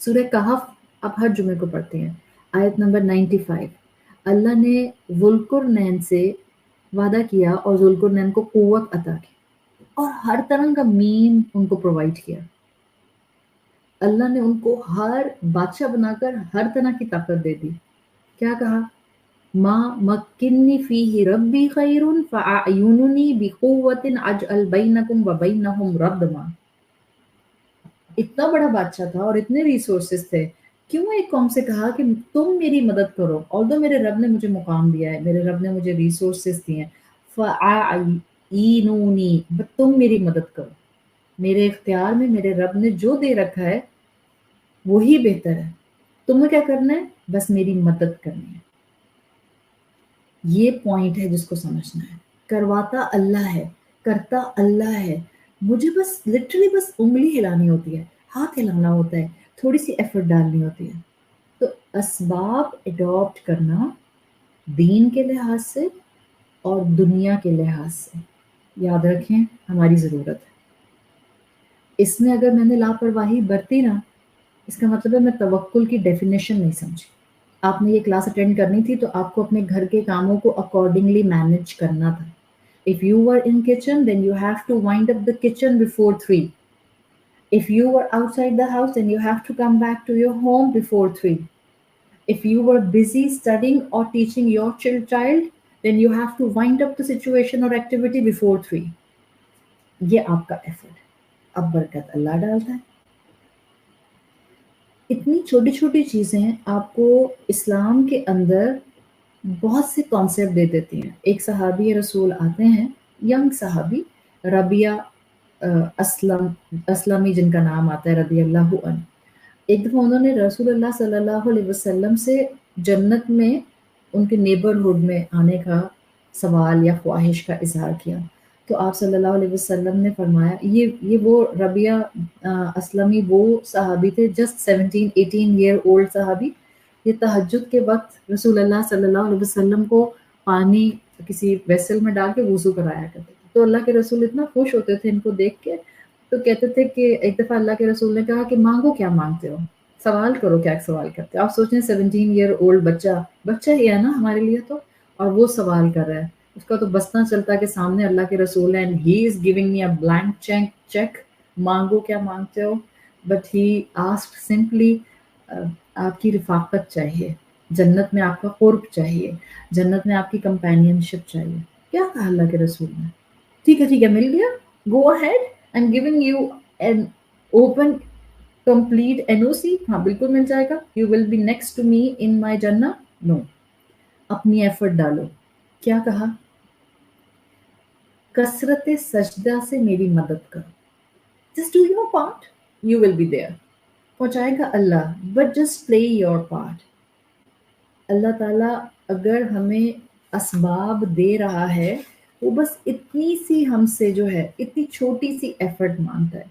سورہ کہف آپ ہر جمعے کو پڑھتے ہیں، آیت نمبر 95۔ اللہ نے ذوالقرنین سے وعدہ کیا اور ذوالقرنین کو قوت عطا کی اور ہر طرح کا مین ان کو پرووائڈ کیا۔ اللہ نے ان کو ہر بادشاہ بنا کر ہر طرح کی طاقت دے دی۔ کیا کہا؟ ما مکنی فیہ ربی خیر فاعیننی بقوت اجعل بینکم و بینہم ردما۔ اتنا بڑا بادشاہ تھا اور اتنے ریسورسز تھے، کیوں ایک قوم سے کہا کہ تم میری مدد کرو، although میرے رب نے مجھے مقام دیا ہے، میرے رب نے مجھے ریسورسز دیے ہیں، فاعینونی، تم میری مدد کرو، میرے اختیار میں میرے رب نے جو دے رکھا ہے وہی بہتر ہے، تمہیں کیا کرنا ہے؟ بس میری مدد کرنی ہے۔ یہ پوائنٹ ہے جس کو سمجھنا ہے۔ کرواتا اللہ ہے، کرتا اللہ ہے، مجھے بس لٹرلی بس انگلی ہلانی ہوتی ہے، ہاتھ ہلانا ہوتا ہے، تھوڑی سی ایفرٹ ڈالنی ہوتی ہے۔ تو اسباب اڈاپٹ کرنا دین کے لحاظ سے اور دنیا کے لحاظ سے، یاد رکھیں ہماری ضرورت ہے۔ اس میں اگر میں نے لاپرواہی برتی نا، اس کا مطلب ہے میں توکل کی ڈیفینیشن نہیں سمجھی۔ آپ نے یہ کلاس اٹینڈ کرنی تھی تو آپ کو اپنے گھر کے کاموں کو اکارڈنگلی مینج کرنا تھا۔ If you were in kitchen, then you have to wind up the kitchen before 3. If you were outside the house, then you have to come back to your home before 3. If you were busy studying or teaching your child, then you have to wind up the situation or activity before 3. یہ آپ کا effort ہے، اب برکت اللہ ڈالتا ہے۔ اتنی چھوٹی چھوٹی چیزیں آپ کو اسلام کے اندر بہت سے کانسیپٹ دے دیتی ہیں۔ ایک صحابی رسول آتے ہیں، ینگ صحابی، ربیہ اسلمی جن کا نام آتا ہے رضی اللہ عنہ۔ ایک دفعہ انہوں نے رسول اللہ صلی اللہ علیہ وسلم سے جنت میں ان کے نیبرہڈ میں آنے کا سوال یا خواہش کا اظہار کیا، تو آپ صلی اللہ علیہ وسلم نے فرمایا، یہ وہ ربیہ اسلمی وہ صحابی تھے، جسٹ 17-18 ایئر اولڈ صحابی، یہ تہجد کے وقت رسول اللہ صلی اللہ علیہ وسلم کو پانی کسی ویسل میں ڈال کے وضو کرایا کرتے تھے۔ تو اللہ کے رسول اتنا خوش ہوتے تھے ان کو دیکھ کے، تو کہتے تھے کہ ایک دفعہ اللہ کے رسول نے کہا کہ مانگو کیا مانگتے ہو، سوال کرو کیا سوال کرتے ہو۔ آپ سوچیں 17 ایئر اولڈ بچہ ہی ہے نا ہمارے لیے تو، اور وہ سوال کر رہا ہے، اس کا تو بس نہ چلتا کہ سامنے اللہ کے رسول ہیں، and he is giving me a blank cheque, مانگو کیا مانگتے ہو، بٹ ہی آسکڈ سمپلی آپ کی رفاقت چاہیے، جنت میں آپ کا قرب چاہیے، جنت میں آپ کی کمپینین شپ چاہیے۔ کیا کہا اللہ کے رسول نے؟ ٹھیک ہے مل گیا، go ahead, I am giving you an open complete NOC۔ ہاں بالکل مل جائے گا، you will be next to me in my جنہ۔ نو، اپنی ایفرٹ ڈالو۔ کیا کہا؟ کثرت سجدہ سے میری مدد کرو، just do your part, you will be there, پہنچائے گا اللہ، but just play your part. اللہ تعالیٰ اگر ہمیں اسباب دے رہا ہے، وہ بس اتنی سی ہم سے جو ہے اتنی چھوٹی سی ایفرٹ مانگتا ہے۔